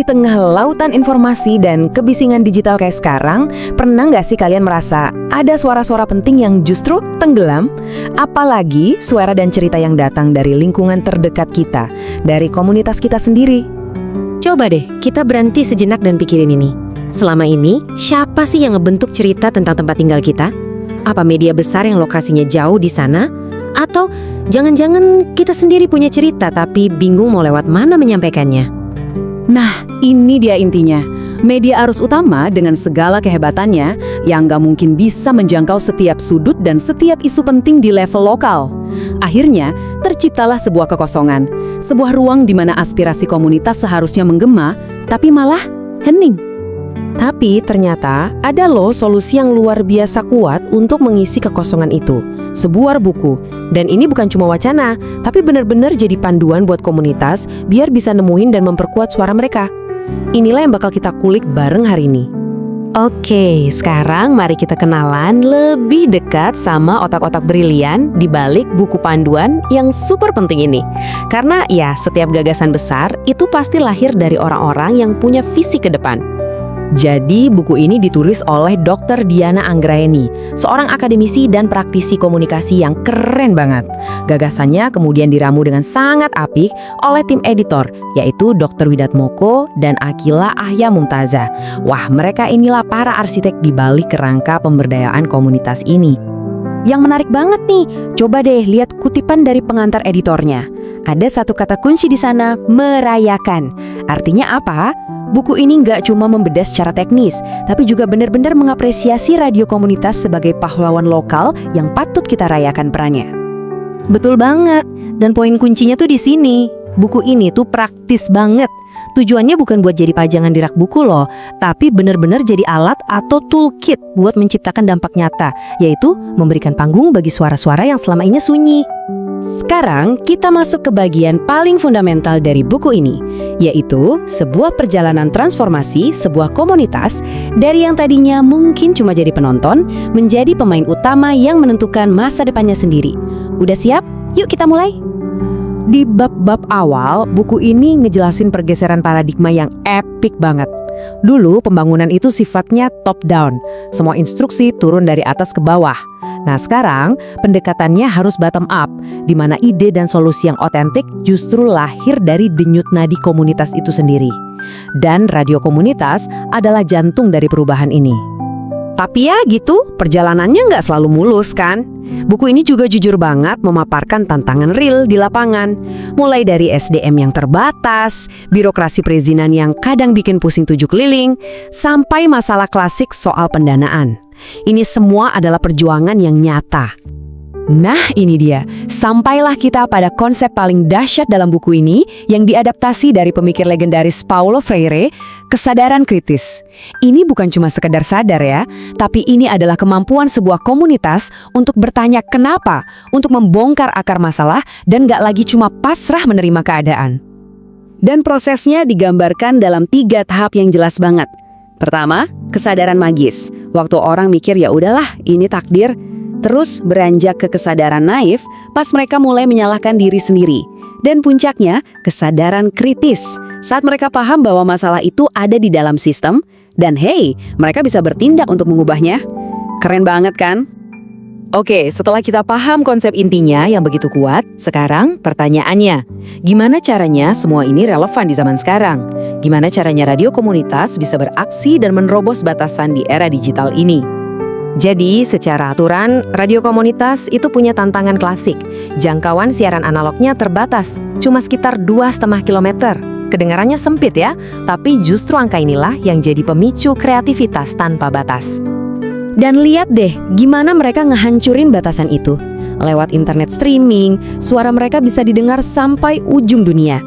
Di tengah lautan informasi dan kebisingan digital kayak sekarang, pernah nggak sih kalian merasa ada suara-suara penting yang justru tenggelam? Apalagi suara dan cerita yang datang dari lingkungan terdekat kita, dari komunitas kita sendiri. Coba deh, kita berhenti sejenak dan pikirin ini. Selama ini, siapa sih yang ngebentuk cerita tentang tempat tinggal kita? Apa media besar yang lokasinya jauh di sana? Atau jangan-jangan kita sendiri punya cerita tapi bingung mau lewat mana menyampaikannya? Nah, ini dia intinya. Media arus utama dengan segala kehebatannya yang nggak mungkin bisa menjangkau setiap sudut dan setiap isu penting di level lokal. Akhirnya, terciptalah sebuah kekosongan. Sebuah ruang di mana aspirasi komunitas seharusnya menggema, tapi malah hening. Tapi ternyata ada loh solusi yang luar biasa kuat untuk mengisi kekosongan itu. Sebuah buku. Dan ini bukan cuma wacana, tapi benar-benar jadi panduan buat komunitas biar bisa nemuin dan memperkuat suara mereka. Inilah yang bakal kita kulik bareng hari ini. Oke, sekarang mari kita kenalan lebih dekat sama otak-otak brilian di balik buku panduan yang super penting ini. Karena ya, setiap gagasan besar itu pasti lahir dari orang-orang yang punya visi ke depan. Jadi, buku ini ditulis oleh Dr. Diana Anggraeni, seorang akademisi dan praktisi komunikasi yang keren banget. Gagasannya kemudian diramu dengan sangat apik oleh tim editor, yaitu Dr. Widatmoko dan Akila Ahya Mumtaza. Wah, mereka inilah para arsitek di balik kerangka pemberdayaan komunitas ini. Yang menarik banget nih, coba deh lihat kutipan dari pengantar editornya. Ada satu kata kunci di sana, merayakan. Artinya apa? Buku ini nggak cuma membedah secara teknis, tapi juga benar-benar mengapresiasi radio komunitas sebagai pahlawan lokal yang patut kita rayakan perannya. Betul banget, dan poin kuncinya tuh di sini. Buku ini tuh praktis banget. Tujuannya bukan buat jadi pajangan di rak buku loh, tapi benar-benar jadi alat atau toolkit buat menciptakan dampak nyata, yaitu memberikan panggung bagi suara-suara yang selama ini sunyi. Sekarang kita masuk ke bagian paling fundamental dari buku ini, yaitu sebuah perjalanan transformasi sebuah komunitas dari yang tadinya mungkin cuma jadi penonton menjadi pemain utama yang menentukan masa depannya sendiri. Udah siap? Yuk kita mulai! Di bab-bab awal, buku ini ngejelasin pergeseran paradigma yang epik banget. Dulu pembangunan itu sifatnya top down, semua instruksi turun dari atas ke bawah. Nah sekarang pendekatannya harus bottom up, di mana ide dan solusi yang otentik justru lahir dari denyut nadi komunitas itu sendiri. Dan radio komunitas adalah jantung dari perubahan ini. Tapi ya gitu, perjalanannya nggak selalu mulus kan? Buku ini juga jujur banget memaparkan tantangan real di lapangan. Mulai dari SDM yang terbatas, birokrasi perizinan yang kadang bikin pusing tujuh keliling, sampai masalah klasik soal pendanaan. Ini semua adalah perjuangan yang nyata. Nah ini dia, sampailah kita pada konsep paling dahsyat dalam buku ini yang diadaptasi dari pemikir legendaris Paulo Freire, kesadaran kritis. Ini bukan cuma sekedar sadar ya, tapi ini adalah kemampuan sebuah komunitas untuk bertanya kenapa, untuk membongkar akar masalah dan gak lagi cuma pasrah menerima keadaan. Dan prosesnya digambarkan dalam 3 tahap yang jelas banget. Pertama, kesadaran magis. Waktu orang mikir ya udahlah, ini takdir. Terus beranjak ke kesadaran naif pas mereka mulai menyalahkan diri sendiri. Dan puncaknya, kesadaran kritis. Saat mereka paham bahwa masalah itu ada di dalam sistem, dan hey, mereka bisa bertindak untuk mengubahnya. Keren banget kan? Oke, setelah kita paham konsep intinya yang begitu kuat, sekarang pertanyaannya, gimana caranya semua ini relevan di zaman sekarang? Gimana caranya radio komunitas bisa beraksi dan menerobos batasan di era digital ini? Jadi, secara aturan, radio komunitas itu punya tantangan klasik. Jangkauan siaran analognya terbatas, cuma sekitar 2,5 km. Kedengarannya sempit ya, tapi justru angka inilah yang jadi pemicu kreativitas tanpa batas. Dan lihat deh, gimana mereka ngehancurin batasan itu. Lewat internet streaming, suara mereka bisa didengar sampai ujung dunia.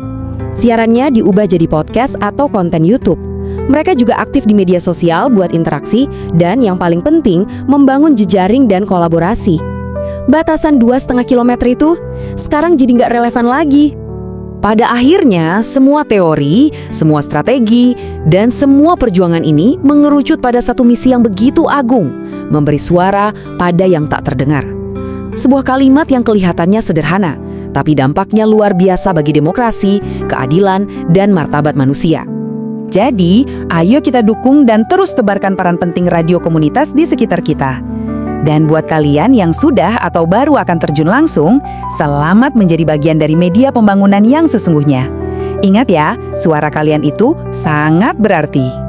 Siarannya diubah jadi podcast atau konten YouTube. Mereka juga aktif di media sosial buat interaksi dan yang paling penting, membangun jejaring dan kolaborasi. Batasan 2,5 km itu sekarang jadi nggak relevan lagi. Pada akhirnya, semua teori, semua strategi, dan semua perjuangan ini mengerucut pada satu misi yang begitu agung, memberi suara pada yang tak terdengar. Sebuah kalimat yang kelihatannya sederhana, tapi dampaknya luar biasa bagi demokrasi, keadilan, dan martabat manusia. Jadi, ayo kita dukung dan terus tebarkan peran penting radio komunitas di sekitar kita. Dan buat kalian yang sudah atau baru akan terjun langsung, selamat menjadi bagian dari media pembangunan yang sesungguhnya. Ingat ya, suara kalian itu sangat berarti.